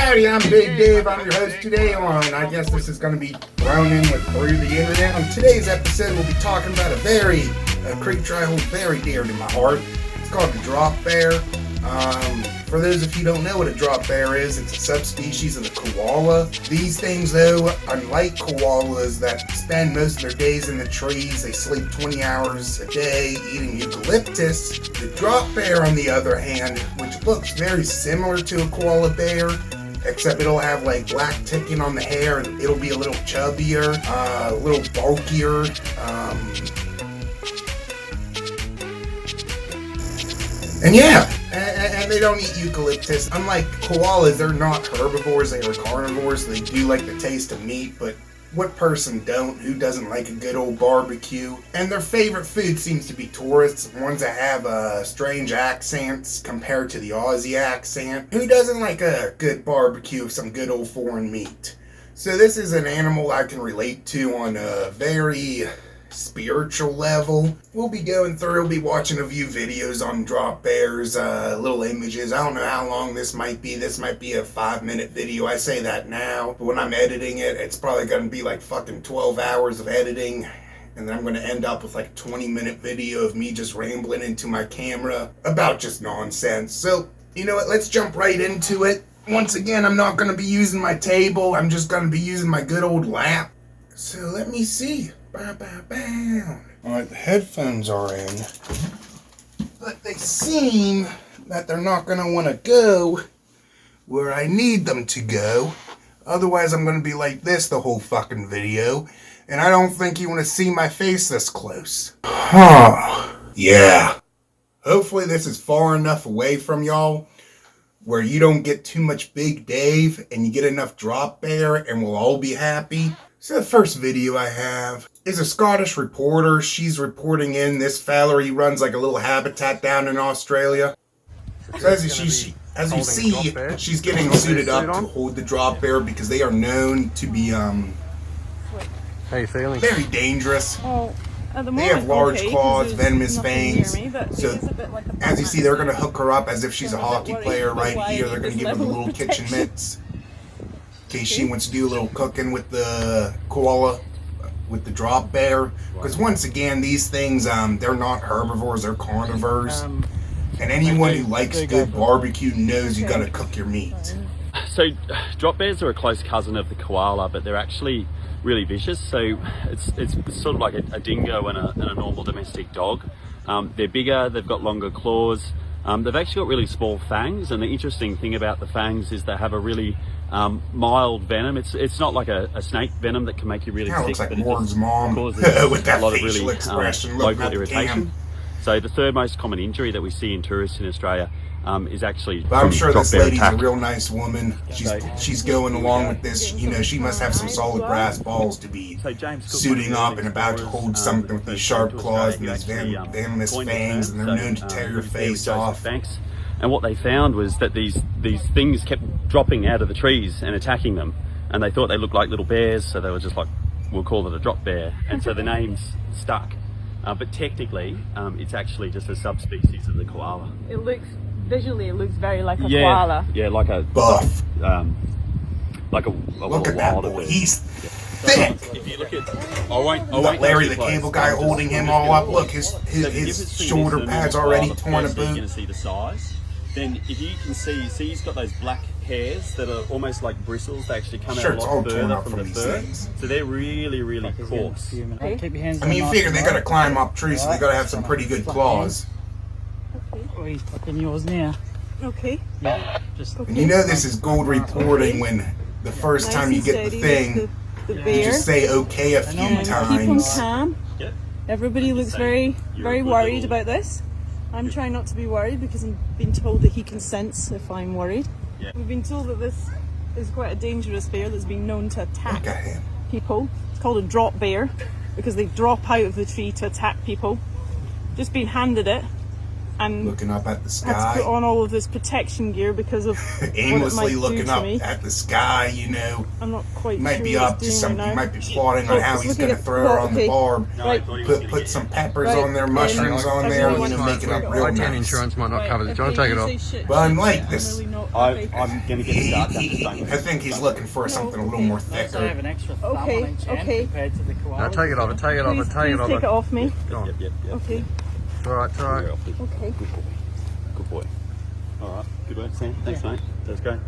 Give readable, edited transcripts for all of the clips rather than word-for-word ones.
Howdy, I'm Big Dave. I'm your host today on, I guess this is going to be thrown in with through the internet. On today's episode, we'll be talking about a creature I hold very dear to my heart. It's called the Dropbear. For those of you who don't know what a Dropbear is, it's a subspecies of the koala. These things, though, unlike koalas that spend most of their days in the trees, they sleep 20 hours a day eating eucalyptus. The Dropbear, on the other hand, which looks very similar to a koala bear, except it'll have like black ticking on the hair and it'll be a little chubbier, a little bulkier. And yeah, and they don't eat eucalyptus. Unlike koalas, they're not herbivores, they are carnivores. They do like the taste of meat, but what person don't? Who doesn't like a good old barbecue? And their favorite food seems to be tourists, ones that have strange accents compared to the Aussie accent. Who doesn't like a good barbecue with some good old foreign meat? So this is an animal I can relate to on a very spiritual level. We'll be watching a few videos on drop bears, little images. I don't know how long this might be. This might be a 5-minute video. I say that now, but when I'm editing it, it's probably going to be like fucking 12 hours of editing, and then I'm going to end up with like a 20-minute video of me just rambling into my camera about just nonsense. So, you know what, let's jump right into it. Once again, I'm not going to be using my table. I'm just going to be using my good old lap. So let me see. Alright, the headphones are in, but they seem that they're not going to want to go where I need them to go. Otherwise, I'm going to be like this the whole fucking video, and I don't think you want to see my face this close. Yeah. Hopefully this is far enough away from y'all where you don't get too much Big Dave and you get enough Dropbear and we'll all be happy. So the first video I have is a Scottish reporter. She's reporting in this fella. He runs like a little habitat down in Australia. So as you see, she's getting suited up to hold the Dropbear because they are known to be very dangerous. At the moment, they have large claws, venomous fangs. So like as you see, they're going to hook her up as if she's a hockey player right here. They're going to give her the little kitchen mitts in case she wants to do a little cooking with the koala, with the Dropbear. Because once again, these things, they're not herbivores, they're carnivores. And anyone who likes good barbecue knows you got to cook your meat. So Dropbears are a close cousin of the koala, but they're actually really vicious. So it's sort of like a dingo and a normal domestic dog. They're bigger, they've got longer claws. They've actually got really small fangs, and the interesting thing about the fangs is they have a really mild venom. It's not like a snake venom that can make you really sick. Looks like but Morgan's mom causes with that a lot of facial really expression. local irritation. So the third most common injury that we see in tourists in Australia is actually but I'm sure this lady's attack. a real nice woman. She's going along with this. You know, she must have some solid brass balls to be suiting up and about to hold something with these sharp claws and these venomous fangs, and they're known to tear your face off. And what they found was that these things kept dropping out of the trees and attacking them, and they thought they looked like little bears, so they were just like, we'll call it a Dropbear, and so the name's stuck. But technically, it's actually just a subspecies of the koala. Visually, it looks very like a koala. Yeah, like a buff. Like a look at that boy. He's thick. If you look at, I won't Larry the cable guy holding him all up. Look, his shoulder pads already torn a boot. You're going to see the size. Then if you can see he's got those black hairs that are almost like bristles. They actually come out a lot further from the fur. So they're really, really coarse. Okay. I mean, you figure they got to climb up trees, so they got to have some pretty good claws. Okay. Okay. And you know this is gold reporting when the first time you get the thing, you just say okay a few times. Keep him calm. Everybody looks very worried about this. I'm trying not to be worried because I'm being told that he can sense if I'm worried. We've been told that this is quite a dangerous bear that's been known to attack people. It's called a drop bear because they drop out of the tree to attack people. Just been handed it. and looking up at the had to put sky, on all of this protection gear because of aimlessly what it might looking do up to me. at the sky, you know. I'm not quite He might sure be what up it's to doing something. right He now. might be plotting on how it's he's looking going to at- throw her on the okay. barb. No, I thought he was gonna Put get some you. peppers Right, on there, mushrooms on there, you everyone know, wants make it to up take it real off. Titanium nice. insurance might not Right, cover this. Do you want to okay, take it you off? say shit, But I'm shit, like shit, this. I'm really not I'm happy. going to get the dark. I'm just don't. I think he's looking for something a little more Notice I have thicker. an extra thumb Okay, on each end okay. compared to the koala. No, take it off, take it off, Please, take please it off. take it off me. Go on. Yep. Okay, It's alright, it's alright. okay. Good boy. All right. Good work, Sam. Thanks, mate. That's great.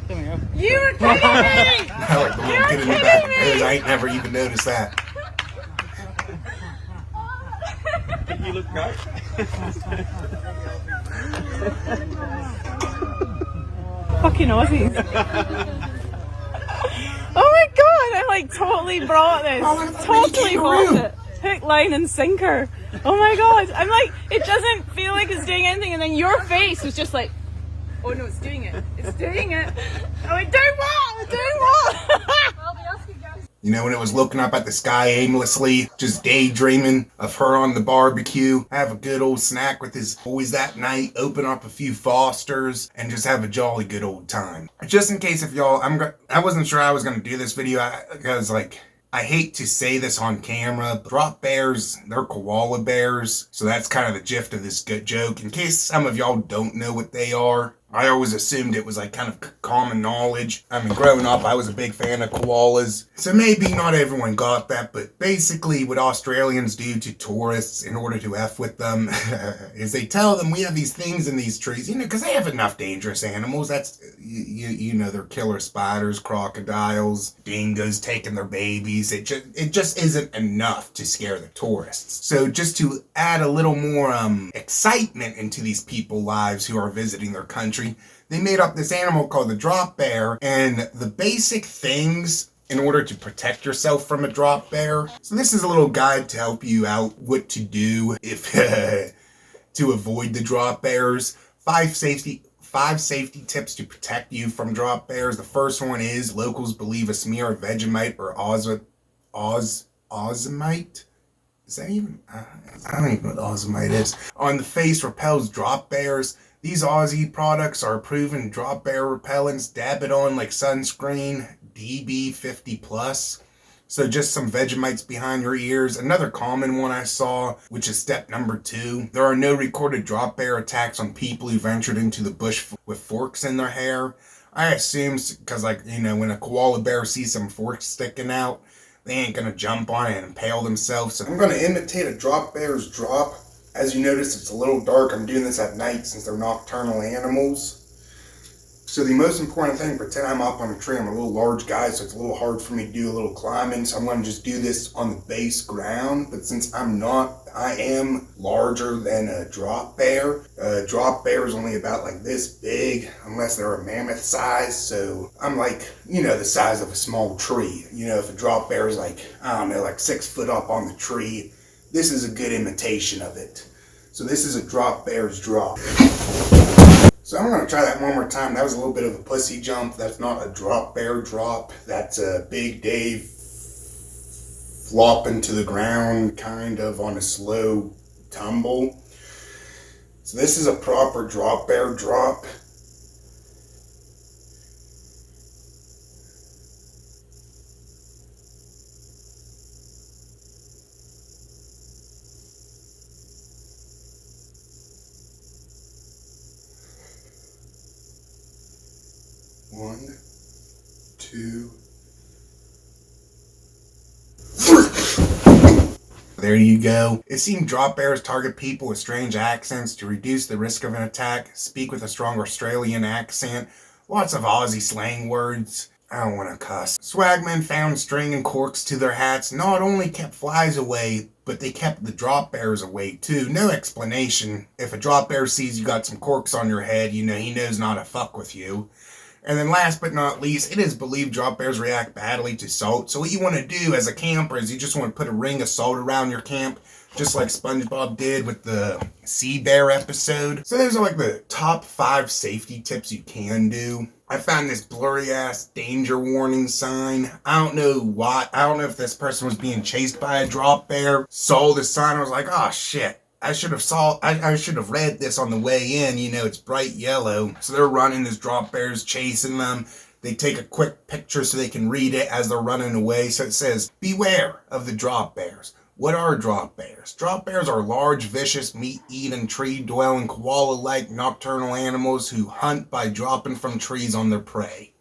There we go. You were kidding me! I like the little kid in the back of his. I ain't never even noticed that. You look great. Fucking Aussies. Oh my god, I like totally brought this. Oh, look at that Totally mini bought kangaroo. it. Hook, line and sinker. Oh my god. I'm like, it doesn't feel like it's doing anything, and then your face was just like, oh no, it's doing it. It's doing it. Oh, it doing what? It's doing what? You know, when it was looking up at the sky aimlessly, just daydreaming of her on the barbecue, have a good old snack with his boys that night, open up a few Fosters, and just have a jolly good old time. Just in case if y'all, I wasn't sure I was going to do this video, because like, I hate to say this on camera, but drop bears, they're koala bears, so that's kind of the gist of this good joke. In case some of y'all don't know what they are, I always assumed it was like kind of common knowledge. I mean, growing up, I was a big fan of koalas. So maybe not everyone got that, but basically what Australians do to tourists in order to F with them is they tell them we have these things in these trees, you know, because they have enough dangerous animals. That's, you know, they're killer spiders, crocodiles, dingoes taking their babies. It just isn't enough to scare the tourists. So just to add a little more excitement into these people's lives who are visiting their country, they made up this animal called the drop bear, and the basic things in order to protect yourself from a drop bear. So this is a little guide to help you out what to do if to avoid the drop bears. Five safety tips to protect you from drop bears. The first one is locals believe a smear of Vegemite or ozimite. Is that even? I don't even know what ozimite is. On the face repels drop bears. These Aussie products are proven drop bear repellents. Dab it on like sunscreen, DB 50+. So just some Vegemites behind your ears. Another common one I saw, which is step number 2. There are no recorded drop bear attacks on people who ventured into the bush with forks in their hair. I assume, because like, you know, when a koala bear sees some forks sticking out, they ain't gonna jump on it and impale themselves. So I'm gonna imitate a drop bear's drop. As you notice, it's a little dark. I'm doing this at night since they're nocturnal animals. So the most important thing, pretend I'm up on a tree. I'm a little large guy, so it's a little hard for me to do a little climbing. So I'm going to just do this on the base ground. But since I'm not, I am larger than a drop bear. A drop bear is only about like this big, unless they're a mammoth size. So I'm like, you know, the size of a small tree. You know, if a drop bear is like, I don't know, like 6 foot up on the tree, this is a good imitation of it. So this is a drop bear's drop. So I'm going to try that one more time. That was a little bit of a pussy jump. That's not a drop bear drop. That's a Big Dave flopping to the ground kind of on a slow tumble. So this is a proper drop bear drop. One, two, three. There you go. It seemed drop bears target people with strange accents to reduce the risk of an attack, speak with a strong Australian accent, lots of Aussie slang words. I don't want to cuss. Swagmen found string and corks to their hats, not only kept flies away, but they kept the drop bears away too. No explanation. If a drop bear sees you got some corks on your head, you know he knows not to fuck with you. And then last but not least, it is believed drop bears react badly to salt. So what you want to do as a camper is you just want to put a ring of salt around your camp, just like SpongeBob did with the Sea Bear episode. So those are like the top 5 safety tips you can do. I found this blurry ass danger warning sign. I don't know why. I don't know if this person was being chased by a drop bear, saw the sign, and was like, oh shit. I should have read this on the way in. You know, it's bright yellow. So they're running, this drop bear's chasing them. They take a quick picture so they can read it as they're running away. So it says, beware of the drop bears. What are drop bears? Drop bears are large, vicious, meat-eating, tree-dwelling, koala-like nocturnal animals who hunt by dropping from trees on their prey.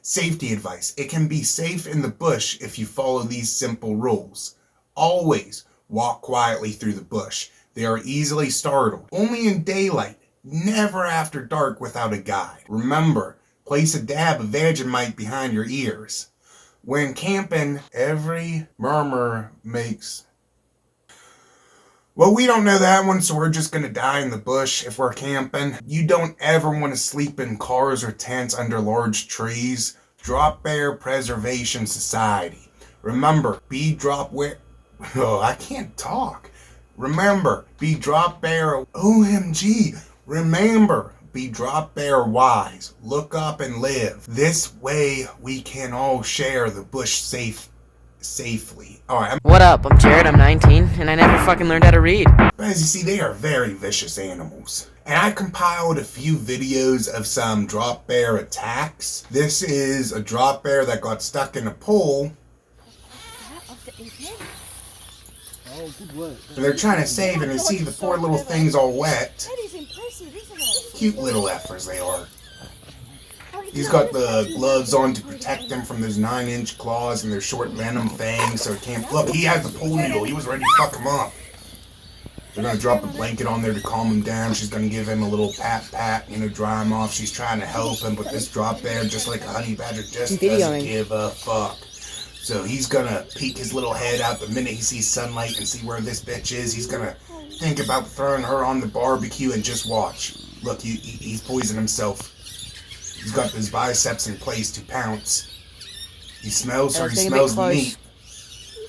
Safety advice. It can be safe in the bush if you follow these simple rules. Always walk quietly through the bush. They are easily startled. Only in daylight. Never after dark without a guide. Remember, place a dab of Vegemite behind your ears. When camping, every murmur makes... Well, we don't know that one, so we're just going to die in the bush if we're camping. You don't ever want to sleep in cars or tents under large trees. Drop Bear Preservation Society. Remember, be drop bear... Oh, I can't talk. Remember, be drop bear... OMG. Remember, be drop bear wise. Look up and live. This way we can all share the bush safely. Alright, What up? I'm Jared, I'm 19, and I never fucking learned how to read. But as you see, they are very vicious animals. And I compiled a few videos of some drop bear attacks. This is a drop bear that got stuck in a pool. Oh, good work. And they're trying to save it, and see the poor little thing's all wet. That is impressive, isn't it? Cute little effers they are. He's got the gloves on to protect him from those 9-inch claws and their short venom fangs, so it can't... Look, he has the pool needle. He was ready to fuck him up. They're going to drop a blanket on there to calm him down. She's going to give him a little pat, you know, dry him off. She's trying to help him, but this drop bear, just like a honey badger, just doesn't give a fuck. So he's going to peek his little head out the minute he sees sunlight and see where this bitch is. He's going to think about throwing her on the barbecue and just watch. Look, he's poisoned himself. He's got his biceps in place to pounce. He smells her, he smells the meat.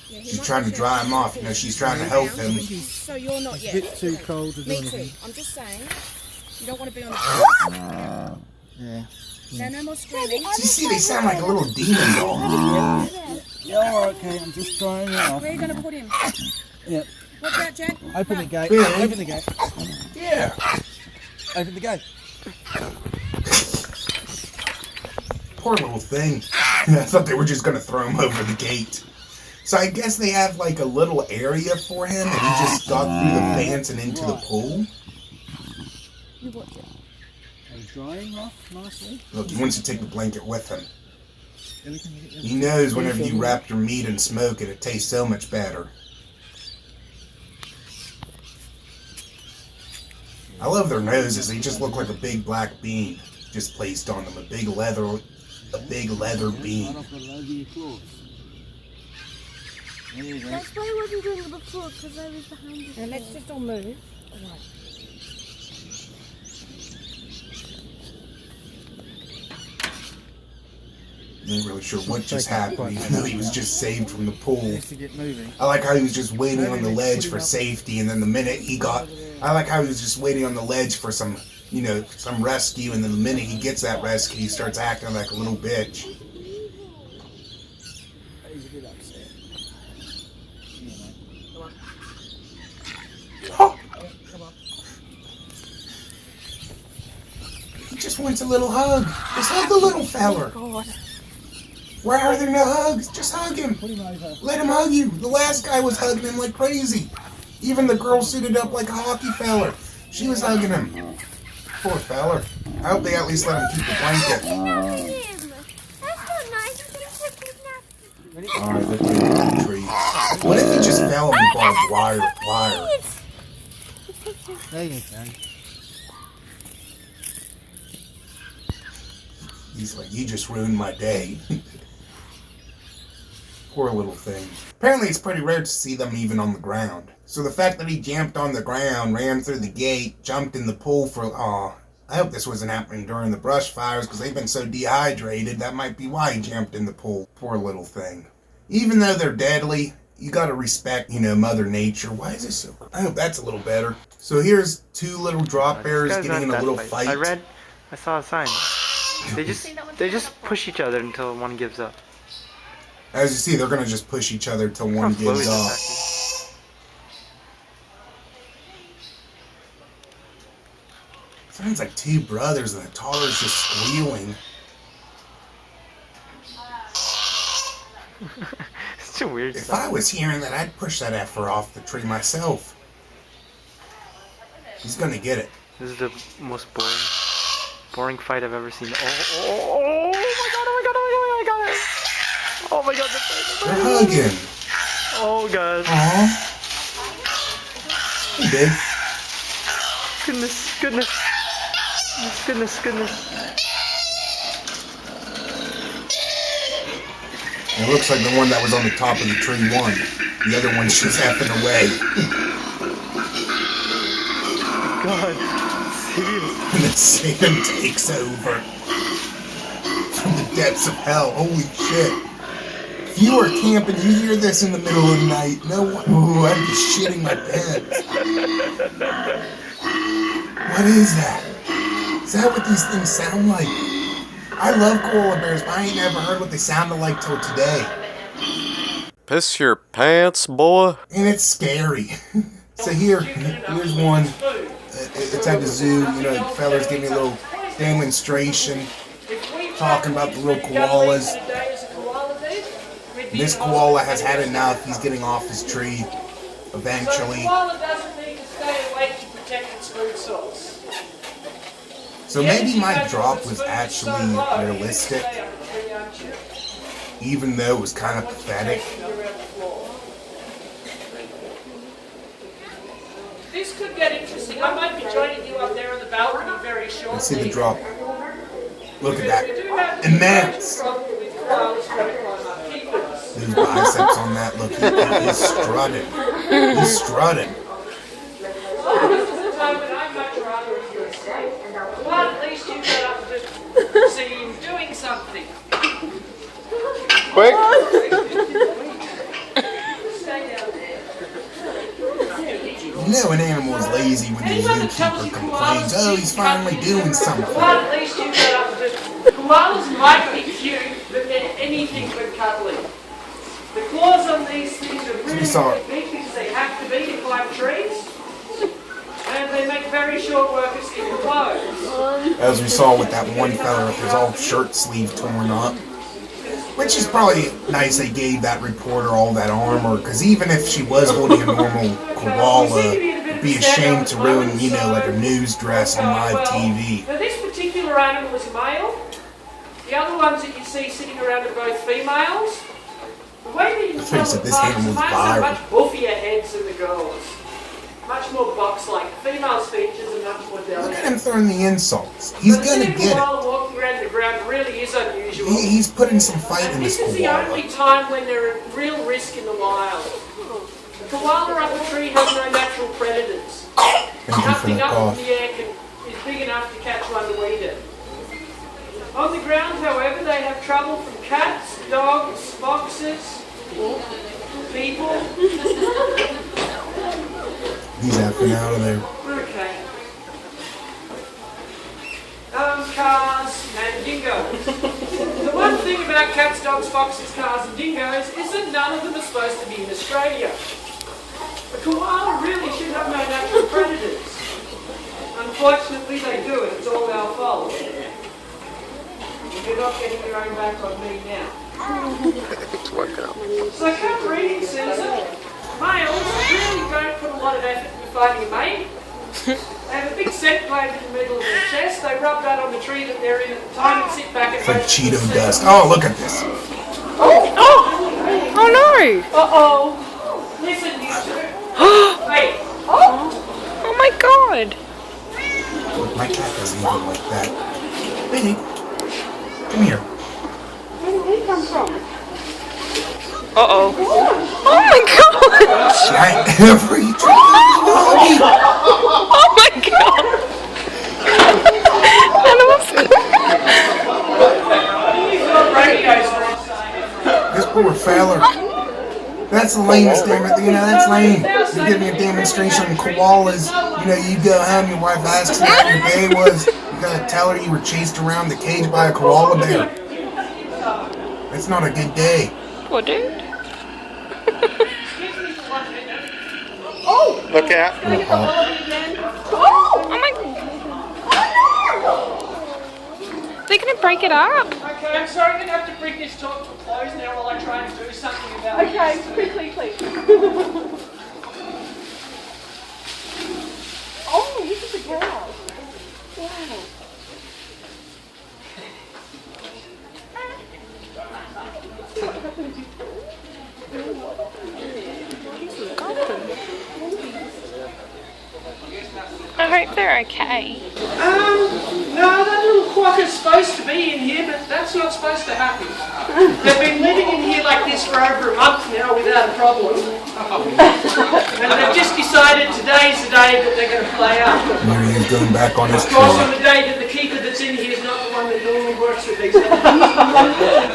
She's trying to dry him off, you know, she's trying to help him. So you're not yet. A bit too cold to do Me anything. too. I'm just saying, you don't want to be on the Yeah. No more screaming. You see, they sound like a little demon dog. Yeah, alright, Kate, I'm just trying it off. Where are you going to put him? Yeah. Watch out, Jack. Open the gate. Big. Open the gate. Yeah. Open the gate. Poor little thing. I thought they were just going to throw him over the gate. So I guess they have like a little area for him, and he just got through the fence and into the pool. You watch it. I'm drying off nicely. Look, he wants to take the blanket with him. Yeah, we can get He knows whenever you wrap your meat in smoke it tastes so much better. I love their noses. They just look like a big black bean just placed on them. A big leather bean. Right off the load of your claws. There you go. That's why I wasn't doing it before, because I was behind you. Now let's just all move. Alright. I ain't really sure what just happened, even though he was just saved from the pool. Needs to get moving. I like how he was just waiting on the ledge for safety, and then the minute he got... I like how he was just waiting on the ledge for some, you know, some rescue, and then the minute he gets that rescue, he starts acting like a little bitch. He's a bit upset. Oh. He just wants a little hug. Just hug the little feller. Why are there no hugs? Just hug him. Put him over. Let him hug you. The last guy was hugging him like crazy. Even the girl suited up like a hockey feller. She was hugging him. Poor feller. I hope they at least let him keep the blanket. That's not nice. Alright, let's do the tree. What if he just fell on the barbed wire? There you go. He's like, you just ruined my day. Poor little thing. Apparently it's pretty rare to see them even on the ground. So the fact that he jumped on the ground, ran through the gate, jumped in the pool for... Aw, I hope this wasn't happening during the brush fires, because they've been so dehydrated, that might be why he jumped in the pool. Poor little thing. Even though they're deadly, you gotta respect, you know, Mother Nature. Why is this so... I hope that's a little better. So here's two little drop bears getting in a little fight. I saw a sign. They just push each other until one gives up. As you see, they're gonna just push each other till one gives up. Sounds like two brothers and the toddler's just squealing. It's a weird If sound. I was hearing that, I'd push that effer off the tree myself. He's gonna get it. This is the most boring fight I've ever seen. Oh my god, oh my god, They're hugging. oh god. Aww. Hey, big. Goodness. It looks like the one that was on the top of the tree won. The other one's just effing away. God, serious. And then Satan takes over. From the depths of hell. Holy shit. If you are camping, you hear this in the middle of the night. No one. Ooh, I'd be shitting my pants. What is that? Is that what these things sound like? I love koala bears, but I ain't never heard what they sounded like till today. Piss your pants, boy. And it's scary. So here's one. It's at the zoo. You know, fellas give me a little demonstration talking about the little koalas. This koala has had enough. He's getting off his tree eventually. So maybe my drop was actually realistic, even though it was kind of pathetic. This could get interesting. I might be joining you up there on the balcony very shortly. Let's see the drop. Look at that. Immense! These biceps on that, look, he's strutting. He's strutting. Well, at least you got up to see him doing something. Quick. You know an animal is lazy when the zookeeper complains, oh, he's finally doing something. Well, at least you got up to... Koalas might be cute, but they're anything but cuddly. The claws on these things are really big because they have to be to climb trees. And they make very short work of sticking clothes. As we saw with that one fella with his whole shirt sleeve torn up. Which is probably nice they gave that reporter all that armor, because even if she was holding a normal koala, it'd be a shame to ruin, you know, like a news dress on live TV. Now this particular animal is a male. The other ones that you see sitting around are both females. The way that you tell them apart is the males have much buffier heads than the girls. Much more box-like. The female's features are much more delicate. Look at him throwing the insults. He's gonna get it. Walking around the ground really is unusual. He's putting some fight in this koala. This is the only time when they're at real risk in the wild. The koala up a tree has no natural predators. Nothing up in the air is big enough to catch one to eat it. On the ground, however, they have trouble from cats, dogs, foxes, people. He's effing out of there. Okay. Cars and dingoes. The one thing about cats, dogs, foxes, cars and dingoes is that none of them are supposed to be in Australia. A koala really should have no natural predators. Unfortunately they do, and it's all our fault. You're not getting your own back on me now. It's working out. So come reading, Susan. Males really don't put a lot of effort into finding a mate. They have a big scent gland in the middle of their chest. They rub that on the tree that they're in at the time and sit back and it's like Cheeto dust. Oh, look at this. Oh no! Uh-oh. Listen, you two. Wait. Oh my god! Look, my cat doesn't even like that. Hey, come here. Where did he come from? Uh-oh. Oh my god! Giant every tree. Oh my god! This poor fella. That's the lamest damn it. You know, that's lame. You're giving a demonstration on koalas. You know, you go home, your wife asks you how your day was. You gotta tell her you were chased around the cage by a koala bear. That's not a good day. What, dude? Look out. Oh my... They're gonna break it up. Okay, I'm sorry, I'm gonna have to bring this talk to a close now while I try and do something about it. Okay, quickly, please. Oh, look at the grass. Wow. I hope they're okay. No, that little quokker's supposed to be in here, but that's not supposed to happen. They've been living in here like this for over a month now without a problem. And they've just decided today's the day that they're going to play up. Here he is going back on his Of course, on trail. the day that the keeper that's in here is not the one that normally works with these guys.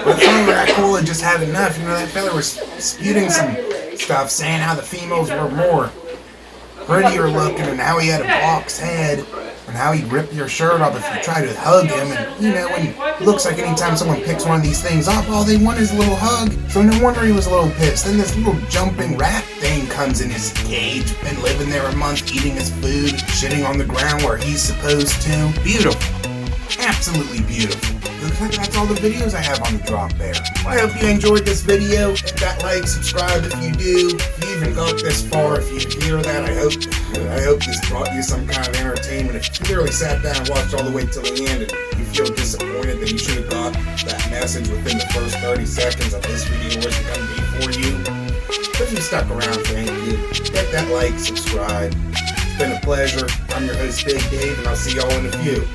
But some that Cola just had enough. You know, that fella was sputing some stuff saying how the females were more prettier looking and how he had a box head and how he'd rip your shirt off if you try to hug him. And, you know, and it looks like anytime someone picks one of these things up, all they want is a little hug. So no wonder he was a little pissed. Then this little jumping rat thing comes in his cage, been living there a month, eating his food, shitting on the ground where he's supposed to. Beautiful. Absolutely beautiful. Looks like that's all the videos I have on the Drop Bear. I hope you enjoyed this video. Hit that like, subscribe if you do. If you even got this far, if you hear that, I hope this brought you some kind of entertainment. If you really sat down and watched all the way till the end and you feel disappointed that you should have got that message within the first 30 seconds of this video wasn't going to be for you. But if you stuck around, thank you. Hit that like, subscribe. It's been a pleasure. I'm your host, Big Dave, and I'll see y'all in a few.